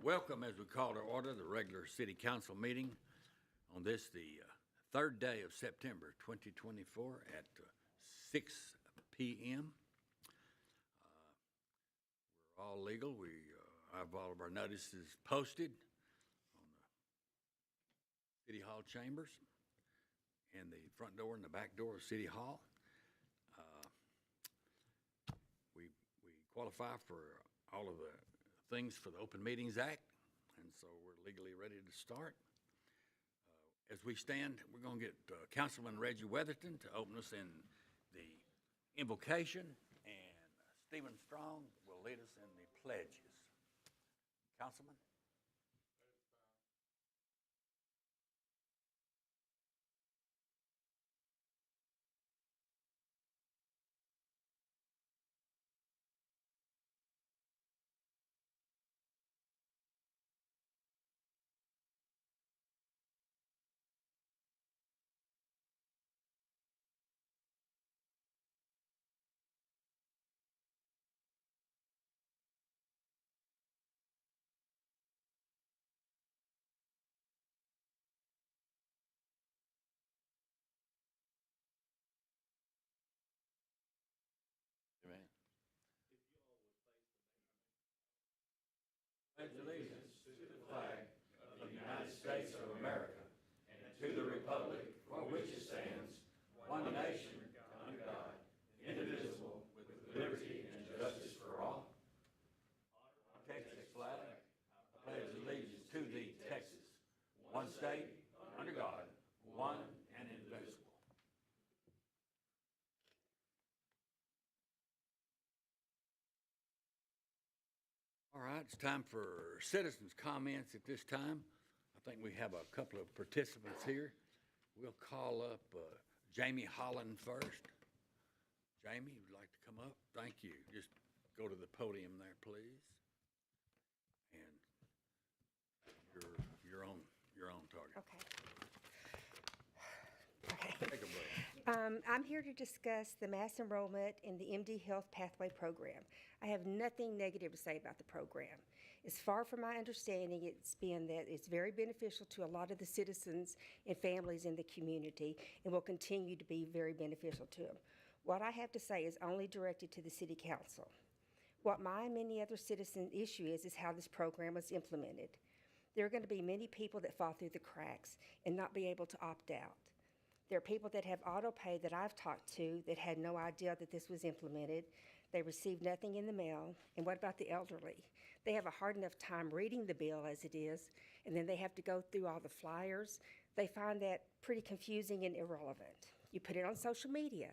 Welcome, as we call to order, the regular city council meeting on this, the third day of September 2024 at 6 p.m. We're all legal. We have all of our notices posted on the City Hall chambers and the front door and the back door of City Hall. We qualify for all of the things for the Open Meetings Act, and so we're legally ready to start. As we stand, we're going to get Councilman Reggie Weatherton to open us in the invocation, and Stephen Strong will lead us in the pledges. Councilman? Amen. Pledge allegiance to the flag of the United States of America and to the republic for which it stands, one nation, under God, indivisible, with liberty and justice for all. Texas flag, pledge allegiance to thee, Texas, one state, under God, one and indivisible. All right, it's time for citizens' comments at this time. I think we have a couple of participants here. We'll call up Jamie Holland first. Jamie, would you like to come up? Thank you. Just go to the podium there, please. And you're on target. Okay. Okay. Take a break. I'm here to discuss the mass enrollment in the MD Health Pathway Program. I have nothing negative to say about the program. As far from my understanding, it's been that it's very beneficial to a lot of the citizens and families in the community and will continue to be very beneficial to them. What I have to say is only directed to the City Council. What my and many other citizens' issue is how this program was implemented. There are going to be many people that fall through the cracks and not be able to opt out. There are people that have auto pay that I've talked to that had no idea that this was implemented. They received nothing in the mail. And what about the elderly? They have a hard enough time reading the bill as it is, and then they have to go through all the flyers. They find that pretty confusing and irrelevant. You put it on social media.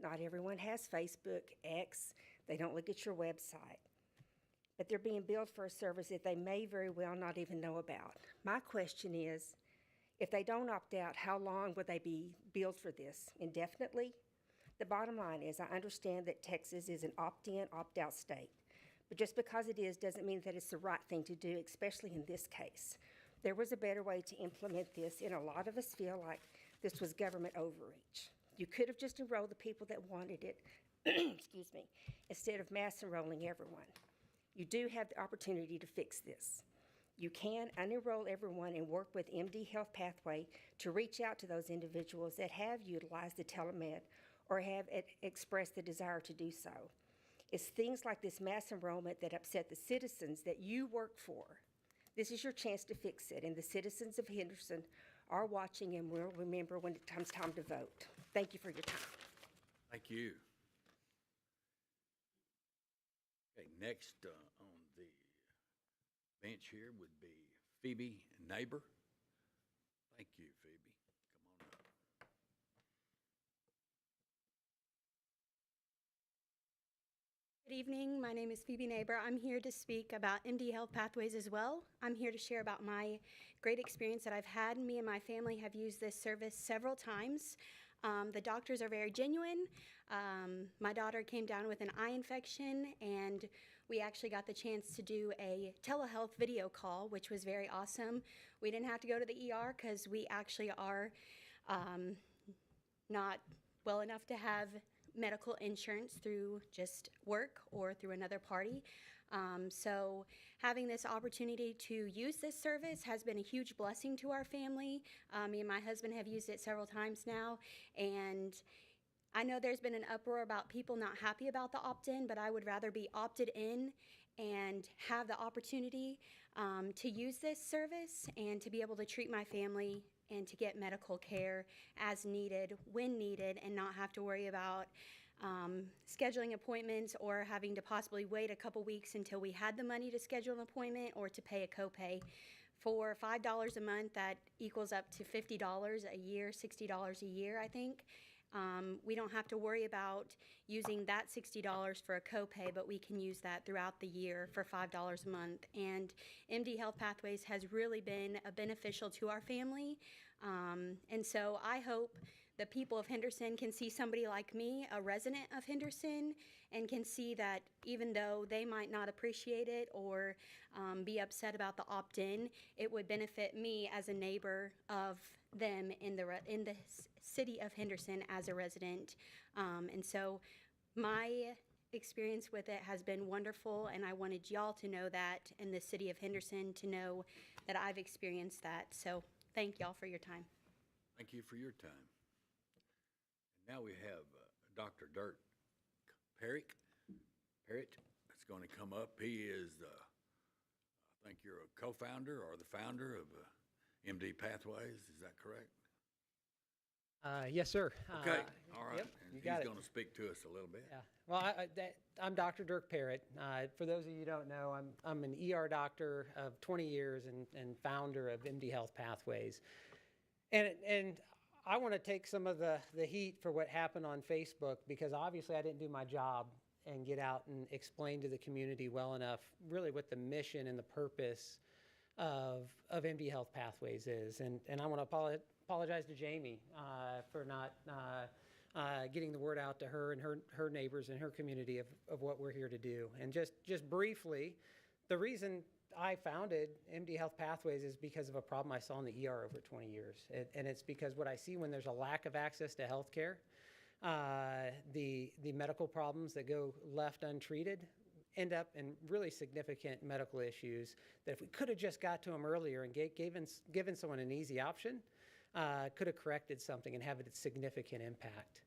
Not everyone has Facebook, X. They don't look at your website. But they're being billed for a service that they may very well not even know about. My question is, if they don't opt out, how long would they be billed for this? Indefinitely? The bottom line is I understand that Texas is an opt-in, opt-out state. But just because it is doesn't mean that it's the right thing to do, especially in this case. There was a better way to implement this, and a lot of us feel like this was government overreach. You could have just enrolled the people that wanted it, excuse me, instead of mass enrolling everyone. You do have the opportunity to fix this. You can unenroll everyone and work with MD Health Pathway to reach out to those individuals that have utilized the telemed or have expressed the desire to do so. It's things like this mass enrollment that upset the citizens that you work for. This is your chance to fix it, and the citizens of Henderson are watching and will remember when it comes time to vote. Thank you for your time. Thank you. Okay, next on the bench here would be Phoebe Neighbor. Thank you, Phoebe. Come on up. Good evening. My name is Phoebe Neighbor. I'm here to speak about MD Health Pathways as well. I'm here to share about my great experience that I've had. Me and my family have used this service several times. The doctors are very genuine. My daughter came down with an eye infection, and we actually got the chance to do a telehealth video call, which was very awesome. We didn't have to go to the ER because we actually are not well enough to have medical insurance through just work or through another party. So having this opportunity to use this service has been a huge blessing to our family. Me and my husband have used it several times now, and I know there's been an uproar about people not happy about the opt-in, but I would rather be opted in and have the opportunity to use this service and to be able to treat my family and to get medical care as needed, when needed, and not have to worry about scheduling appointments or having to possibly wait a couple weeks until we had the money to schedule an appointment or to pay a copay. For $5 a month, that equals up to $50 a year, $60 a year, I think. We don't have to worry about using that $60 for a copay, but we can use that throughout the year for $5 a month. And MD Health Pathways has really been beneficial to our family. And so I hope the people of Henderson can see somebody like me, a resident of Henderson, and can see that even though they might not appreciate it or be upset about the opt-in, it would benefit me as a neighbor of them in the city of Henderson as a resident. And so my experience with it has been wonderful, and I wanted y'all to know that, and the city of Henderson to know that I've experienced that. So thank y'all for your time. Thank you for your time. And now we have Dr. Dirk Parrott that's going to come up. He is, I think you're a co-founder or the founder of MD Pathways. Is that correct? Yes, sir. Okay, all right. Yep, And you got he's it. going to speak to us a little bit. Yeah. Well, I'm Dr. Dirk Parrott. For those of you who don't know, I'm an ER doctor of 20 years and founder of MD Health Pathways. And I want to take some of the heat for what happened on Facebook, because obviously I didn't do my job and get out and explain to the community well enough really what the mission and the purpose of MD Health Pathways is. And I want to apologize to Jamie for not getting the word out to her and her neighbors and her community of what we're here to do. And just briefly, the reason I founded MD Health Pathways is because of a problem I saw in the ER over 20 years. And it's because what I see when there's a lack of access to health care, the medical problems that go left untreated end up in really significant medical issues that if we could have just got to them earlier and given someone an easy option, could have corrected something and have a significant impact.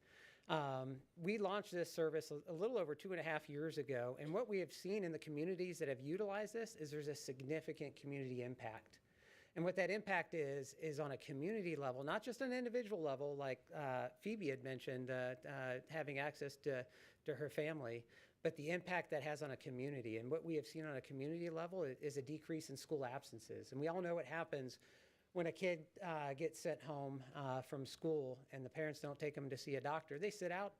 We launched this service a little over 2.5 years ago, and what we have seen in the communities that have utilized this is there's a significant community impact. And what that impact is on a community level, not just an individual level, like Phoebe had mentioned, having access to her family, but the impact that has on a community. And what we have seen on a community level is a decrease in school absences. And we all know what happens when a kid gets sent home from school and the parents don't take them to see a doctor. They sit out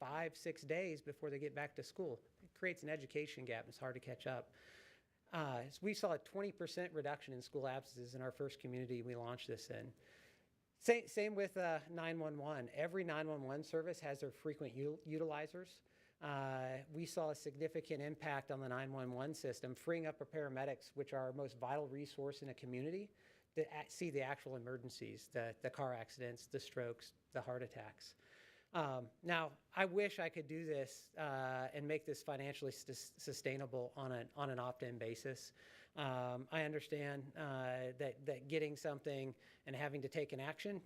5-6 days before they get back to school. It creates an education gap. It's hard to catch up. So we saw a 20% reduction in school absences in our first community we launched this in. Same with 911. Every 911 service has their frequent utilizers. We saw a significant impact on the 911 system, freeing up our paramedics, which are our most vital resource in a community, to see the actual emergencies, the car accidents, the strokes, the heart attacks. Now, I wish I could do this and make this financially sustainable on an opt-in basis. I understand that getting something and having to take an action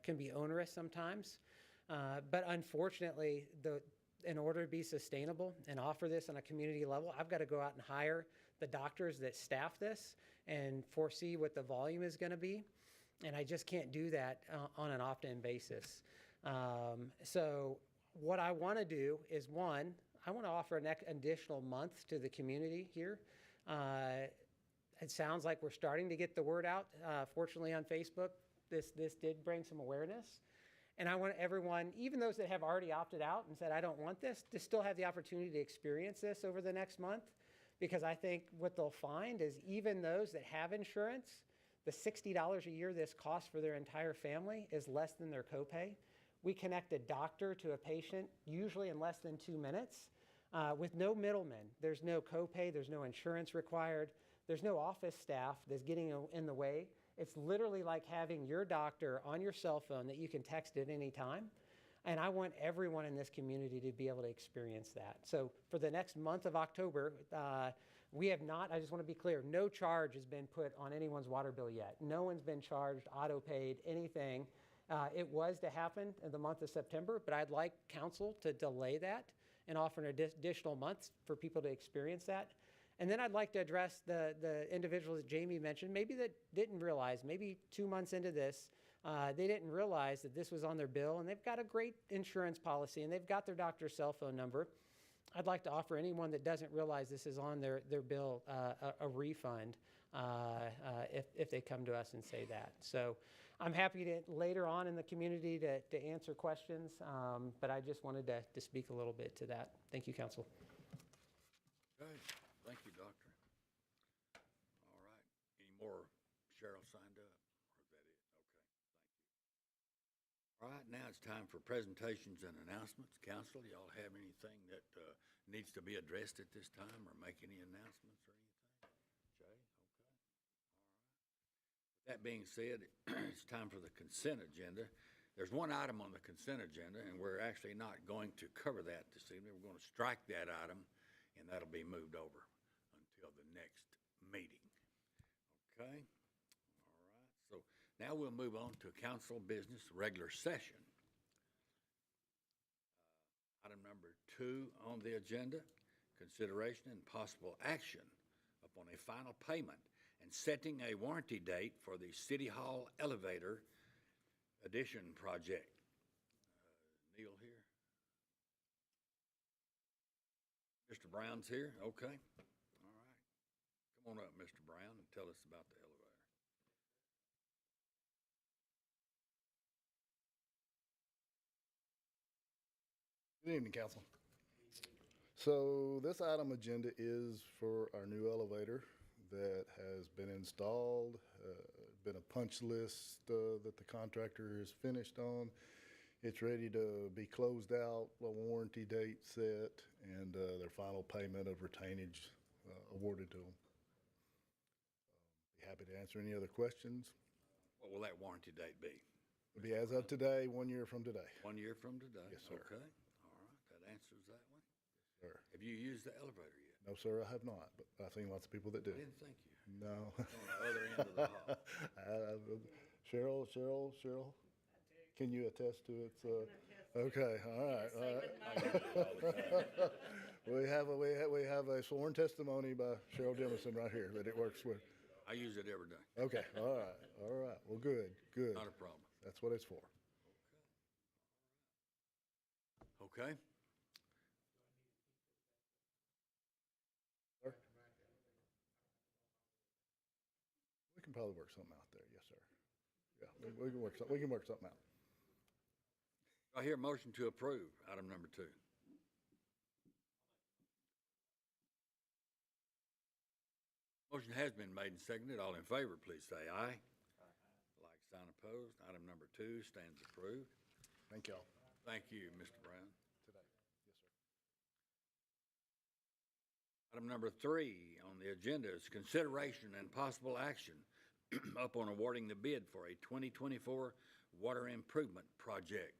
can be onerous sometimes. But unfortunately, in order to be sustainable and offer this on a community level, I've got to go out and hire the doctors that staff this and foresee what the volume is going to be. And I just can't do that on an opt-in basis. So what I want to do is, one, I want to offer an additional month to the community here. It sounds like we're starting to get the word out. Fortunately, on Facebook, this did bring some awareness. And I want everyone, even those that have already opted out and said, I don't want this, to still have the opportunity to experience this over the next month. Because I think what they'll find is even those that have insurance, the $60 a year this costs for their entire family is less than their copay. We connect a doctor to a patient, usually in less than 2 minutes, with no middlemen. There's no copay, there's no insurance required, there's no office staff that's getting in the way. It's literally like having your doctor on your cell phone that you can text at any time. And I want everyone in this community to be able to experience that. So for the next month of October, we have not, I just want to be clear, no charge has been put on anyone's water bill yet. No one's been charged, auto-paid, anything. It was to happen in the month of September, but I'd like council to delay that and offer an additional month for people to experience that. And then I'd like to address the individuals that Jamie mentioned, maybe that didn't realize, maybe 2 months into this, they didn't realize that this was on their bill, and they've got a great insurance policy, and they've got their doctor's cell phone number. I'd like to offer anyone that doesn't realize this is on their bill a refund if they come to us and say that. So I'm happy to later on in the community to answer questions, but I just wanted to speak a little bit to that. Thank you, Council. Okay, thank you, Doctor. All right, any more? Cheryl signed up, or is that it? Okay, thank you. All right, now it's time for presentations and announcements. Council, y'all have anything that needs to be addressed at this time, or make any announcements or anything? Jay, okay. That being said, it's time for the consent agenda. There's one item on the consent agenda, and we're actually not going to cover that this evening. We're going to strike that item, and that'll be moved over until the next meeting. Okay? All right. So now we'll move on to council business regular session. Item number 2 on the agenda, consideration and possible action upon a final payment and setting a warranty date for the City Hall elevator addition project. Neil here? Mr. Brown's here? Okay. All right. Come on up, Mr. Brown, and tell us about the elevator. Good evening, Council. So this item agenda is for our new elevator that has been installed, been a punch list that the contractor has finished on. It's ready to be closed out, a warranty date set, and their final payment of retainage awarded to them. Be happy to answer any other questions. What will that warranty date be? It'll be as of today, 1 year from today. 1 year from today? Yes, sir. Okay. All right. That answers that one. Sir. Have you used the elevator yet? No, sir, I have not, but I've seen lots of people that do. I didn't think you. No. On the other end of the hall. Cheryl, can you attest to its, okay, all right. We have a sworn testimony by Cheryl Jemison right here that it works with. I use it every day. Okay, all right. Well, good. Not a problem. That's what it's for. Okay. Sir? We can probably work something out there, yes, sir. Yeah, we can work something out. I hear a motion to approve item number 2. Motion has been made and seconded. All in favor, please say aye. Like sign opposed. Item number 2 stands approved. Thank y'all. Thank you, Mr. Brown. Today, yes, sir. Item number 3 on the agenda is consideration and possible action upon awarding the bid for a 2024 water improvement project.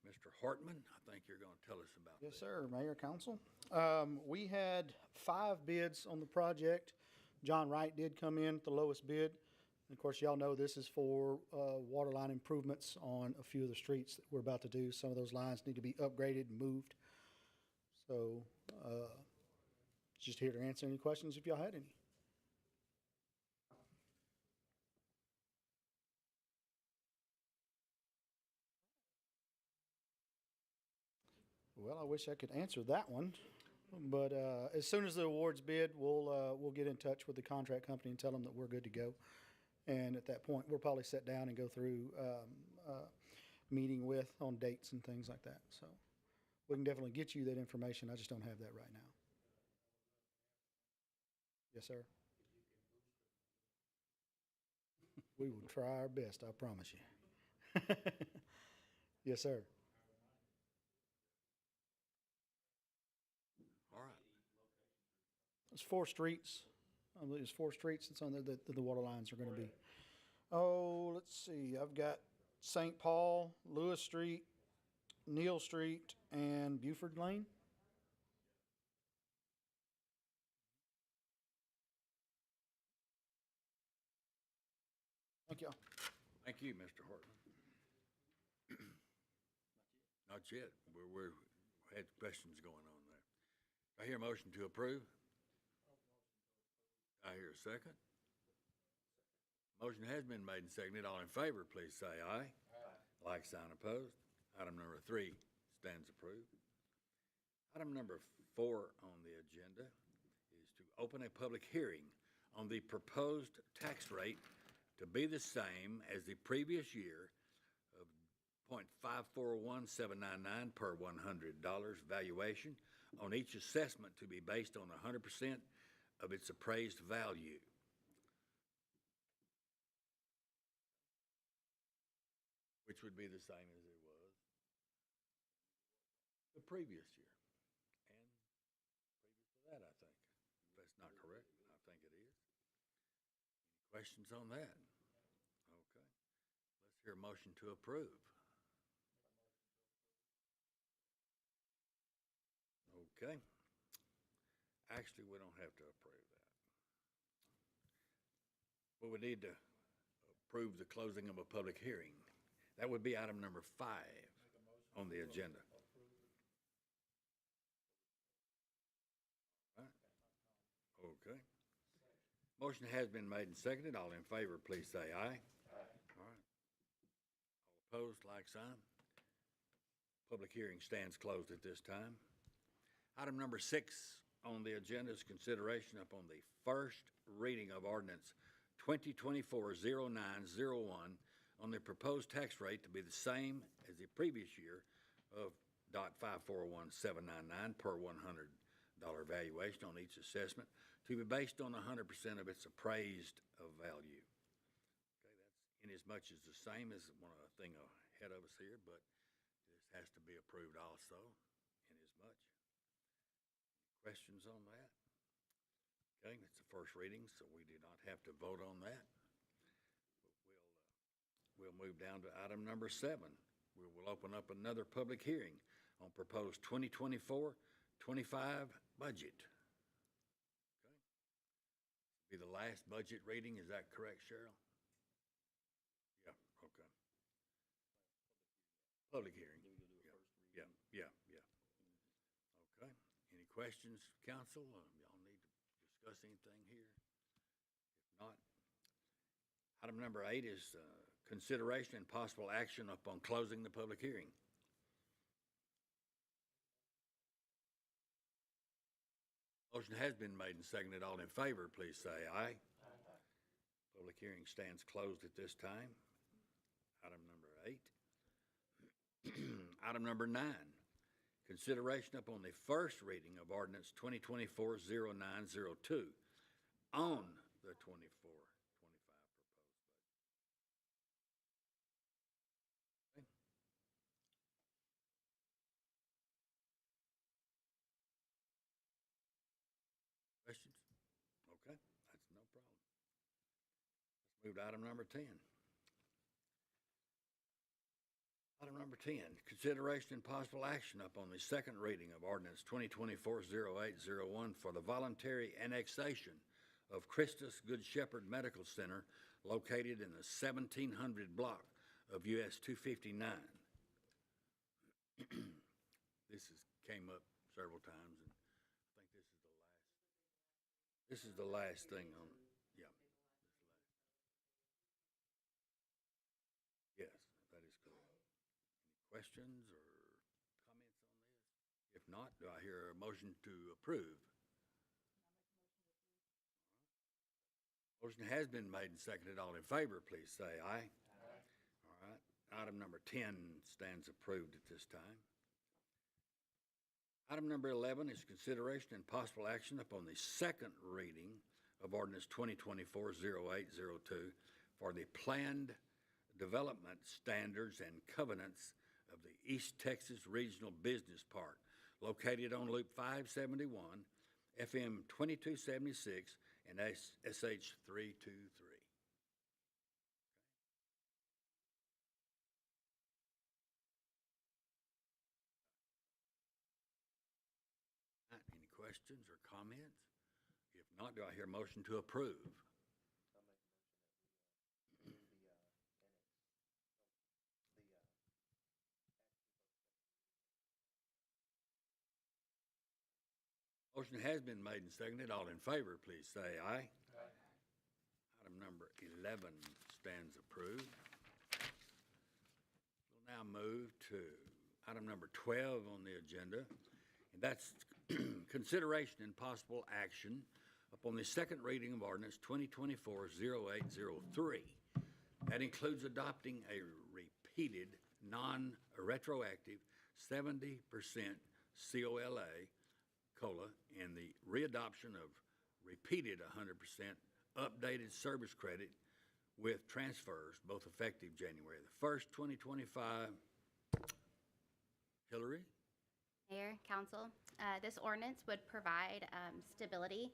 Mr. Hartman, I think you're going to tell us about Yes, this. sir, Mayor, Council. We had 5 bids on the project. John Wright did come in at the lowest bid. And of course, y'all know this is for water line improvements on a few of the streets that we're about to do. Some of those lines need to be upgraded and moved. So just here to answer any questions if y'all had any. Well, I wish I could answer that one, but as soon as the award's bid, we'll get in touch with the contract company and tell them that we're good to go. And at that point, we'll probably sit down and go through meeting with on dates and things like that. So we can definitely get you that information. I just don't have that right now. Yes, sir. We will try our best, I promise you. Yes, sir. All right. It's 4 streets. I believe it's 4 streets that's on there that the water lines are going to be. Oh, let's see. I've got St. Paul, Lewis Street, Neal Street and Buford Lane. Thank you. Thank you, Mr. Horton. Not yet. We're had questions going on there. I hear a motion to approve. I hear a second. Motion has been made and seconded. All in favor, please say aye. Aye. Like sign opposed. Item number 3 stands approved. Item number 4 on the agenda is to open a public hearing on the proposed tax rate to be the same as the previous year of .541799 per $100 valuation on each assessment to be based on 100% of its appraised value. Which would be the same as it was the previous year. And previous to that, I think. If that's not correct, I think it is. Any questions on that? Okay. Let's hear a motion to approve. Okay. Actually, we don't have to approve that. But we need to approve the closing of a public hearing. That would be item number 5 on the agenda. All right. Okay. Motion has been made and seconded. All in favor, please say aye. Aye. All right. All opposed, like sign. Public hearing stands closed at this time. Item number 6 on the agenda is consideration upon the first reading of ordinance 2024-0901 on the proposed tax rate to be the same as the previous year of .541799 per $100 valuation on each assessment to be based on 100% of its appraised value. Okay, that's in as much as the same as one thing ahead of us here, but this has to be approved also in as much. Questions on that? Okay, it's the first reading, so we do not have to vote on that. We'll move down to item number 7. We will open up another public hearing on proposed 2024-25 budget. Okay. Be the last budget reading, is that correct, Cheryl? Yeah, okay. Public hearing. Yeah. Okay. Any questions, council? Y'all need to discuss anything here? If not, item number 8 is consideration and possible action upon closing the public hearing. Motion has been made and seconded. All in favor, please say aye. Aye. Public hearing stands closed at this time. Item number 8. Item number 9. Consideration upon the first reading of ordinance 2024-0902 on the 24-25 proposed budget. Questions? Okay, that's no problem. Let's move to item number 10. Item number 10, consideration and possible action upon the second reading of ordinance 2024-0801 for the voluntary annexation of Christus Good Shepherd Medical Center located in the 1700 block of US 259. This came up several times, and I think this is the last thing on, yeah. Yes, that is correct. Any questions or comments on this? If not, do I hear a motion to approve? Motion has been made and seconded. All in favor, please say aye. Aye. All right. Item number 10 stands approved at this time. Item number 11 is consideration and possible action upon the second reading of ordinance 2024-0802 for the planned development standards and covenants of the East Texas Regional Business Park located on Loop 571, FM 2276, and SH 323. questions or comments? If not, do I hear a motion to approve? Motion has been made and seconded. All in favor, please say aye. Aye. Item number 11 stands approved. We'll now move to item number 12 on the agenda, and that's consideration and possible action upon the second reading of ordinance 2024-0803. That includes adopting a repeated, non-retroactive 70% COLA and the readoption of repeated 100% updated service credit with transfers, both effective January the 1st, 2025. Hillary? Mayor, council, this ordinance would provide stability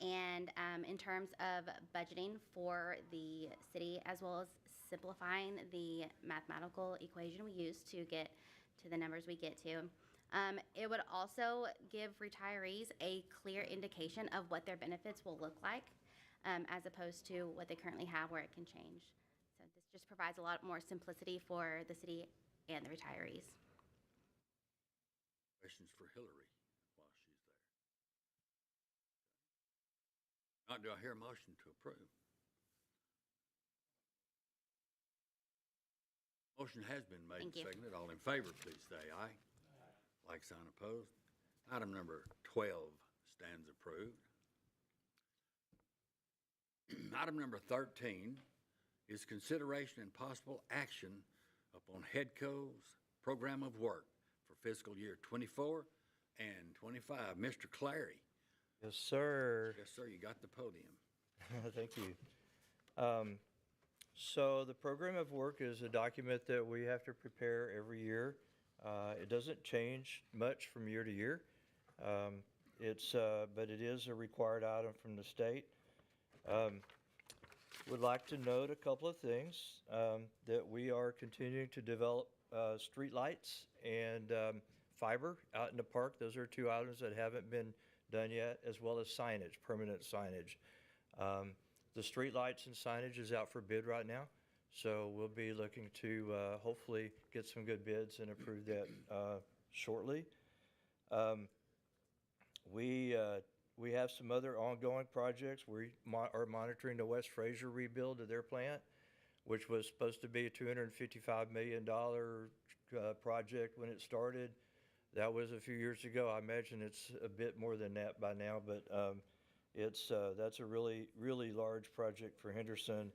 and in terms of budgeting for the city, as well as simplifying the mathematical equation we use to get to the numbers we get to. It would also give retirees a clear indication of what their benefits will look like, as opposed to what they currently have where it can change. So this just provides a lot more simplicity for the city and the retirees. Questions for Hillary while she's there? Not, do I hear a motion to approve? Motion has been made and Thank you. seconded. All in favor, please say aye. Like sign opposed. Item number 12 stands approved. Item number 13 is consideration and possible action upon HEDCO's program of work for fiscal year 24 and 25. Mr. Clary. Yes, sir. Yes, sir, you got the podium. Thank you. So the program of work is a document that we have to prepare every year. It doesn't change much from year to year. But it is a required item from the state. Would like to note a couple of things, that we are continuing to develop street lights and fiber out in the park. Those are two items that haven't been done yet, as well as signage, permanent signage. The street lights and signage is out for bid right now, so we'll be looking to hopefully get some good bids and approve that shortly. We have some other ongoing projects. We are monitoring the West Fraser rebuild of their plant, which was supposed to be a $255 million project when it started. That was a few years ago. I imagine it's a bit more than that by now, but that's a really, really large project for Henderson.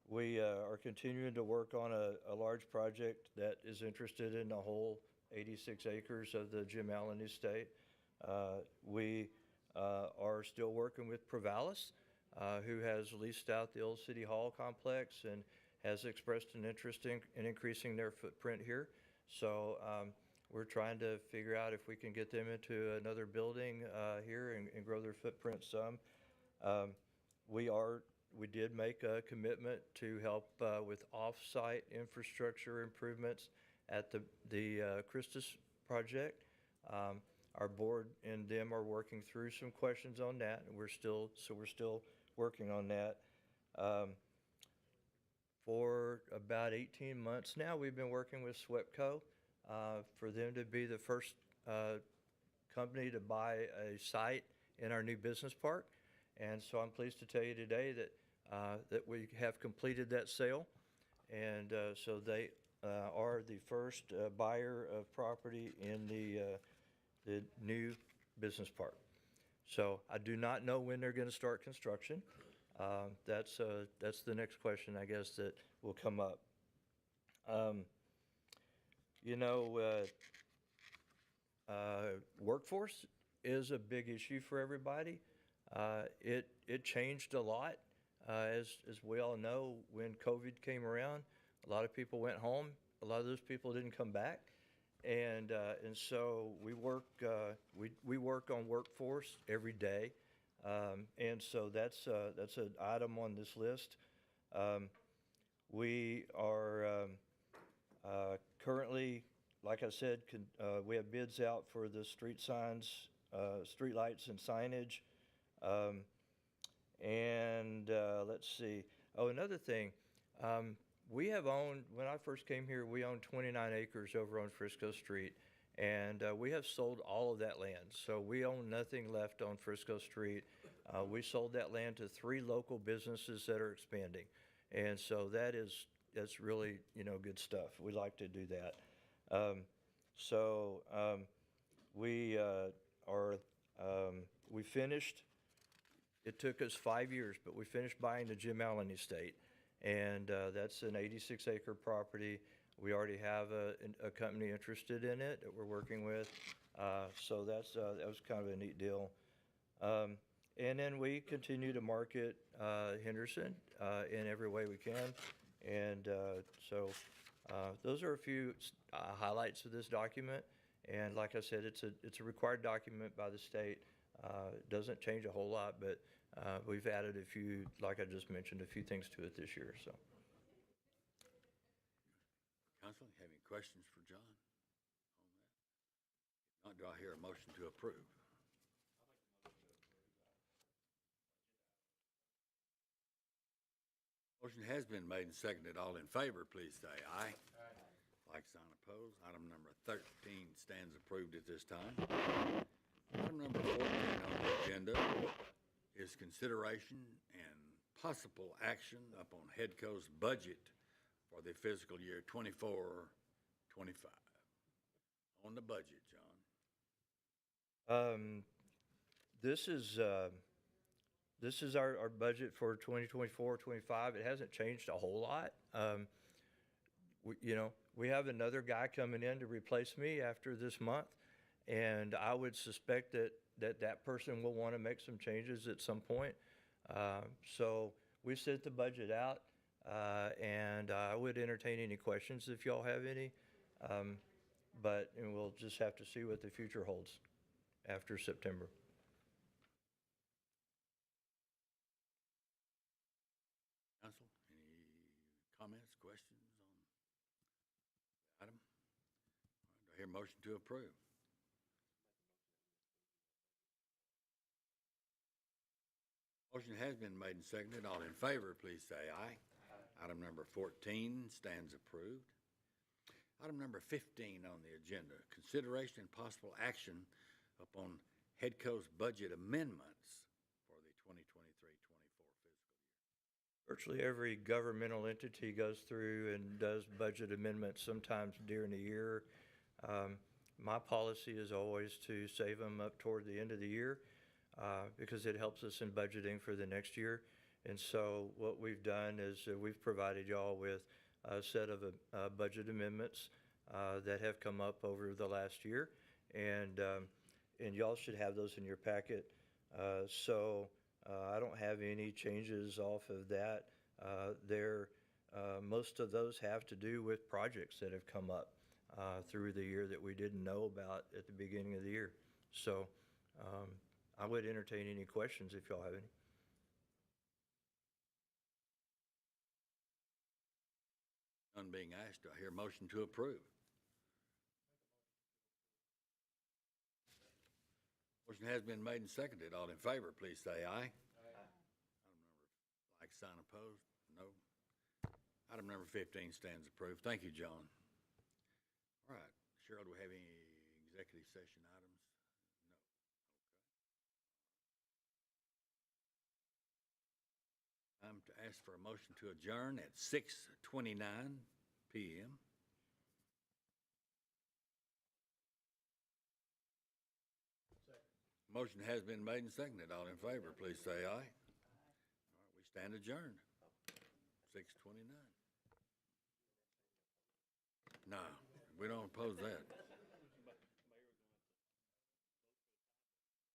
We are continuing to work on a large project that is interested in the whole 86 acres of the Jim Allen estate. We are still working with Provalis, who has leased out the old City Hall complex and has expressed an interest in increasing their footprint here. So we're trying to figure out if we can get them into another building here and grow their footprint some. We did make a commitment to help with off-site infrastructure improvements at the Christus project. Our board and them are working through some questions on that, and we're still working on that. For about 18 months now, we've been working with SWEPCO for them to be the first company to buy a site in our new business park. And so I'm pleased to tell you today that we have completed that sale. And so they are the first buyer of property in the new business park. So I do not know when they're going to start construction. That's the next question, I guess, that will come up. Workforce is a big issue for everybody. It changed a lot, as we all know. When COVID came around, a lot of people went home. A lot of those people didn't come back, and so we work on workforce every day, and so that's an item on this list. We are currently, like I said, we have bids out for the street signs streetlights and signage. Let's see. Oh, another thing. We have owned, when I first came here, we owned 29 acres over on Frisco Street, and we have sold all of that land. So we own nothing left on Frisco Street. We sold that land to 3 local businesses that are expanding. And so that's really, good stuff. We like to do that. We finished, it took us 5 years, but we finished buying the Jim Allen Estate. And that's an 86-acre property. We already have a company interested in it that we're working with. So that was kind of a neat deal. And then we continue to market Henderson in every way we can. And those are a few highlights of this document. And like I said, it's a required document by the state. It doesn't change a whole lot, but we've added a few, like I just mentioned, a few things to it this year. So, Council, have any questions for John on that? If not, do I hear a motion to approve? Motion has been made and seconded. All in favor, please say aye. Aye. Like sign opposed. Item number 13 stands approved at this time. Item number 14 on the agenda is consideration and possible action upon HEDCO's budget for the fiscal year 24-25. On the budget, John. This is our budget for 2024-25. It hasn't changed a whole lot. We have another guy coming in to replace me after this month, and I would suspect that person will want to make some changes at some point. So we sent the budget out, and I would entertain any questions if y'all have any. And we'll just have to see what the future holds after September. Council, any comments, questions on the item? Do I hear a motion to approve? Motion has been made and seconded. All in favor, please say aye. Item number 14 stands approved. Item number 15 on the agenda, consideration and possible action upon HEDCO's budget amendments for the 2023-24 fiscal year. Virtually every governmental entity goes through and does budget amendments sometimes during the year. My policy is always to save them up toward the end of the year because it helps us in budgeting for the next year. And so what we've done is we've provided y'all with a set of budget amendments that have come up over the last year. And y'all should have those in your packet. I don't have any changes off of that. Most of those have to do with projects that have come up through the year that we didn't know about at the beginning of the year. So I would entertain any questions if y'all have any. None being asked, do I hear a motion to approve? Motion has been made and seconded. All in favor, please say aye. Aye. Item number, like sign opposed? No. Item number 15 stands approved. Thank you, John. All right. Cheryl, do we have any executive session items? No. Okay. Time to ask for a motion to adjourn at 6:29 p.m. Motion has been made and seconded. All in favor, please say aye. All right, we stand adjourned. 6:29. No, we don't oppose that.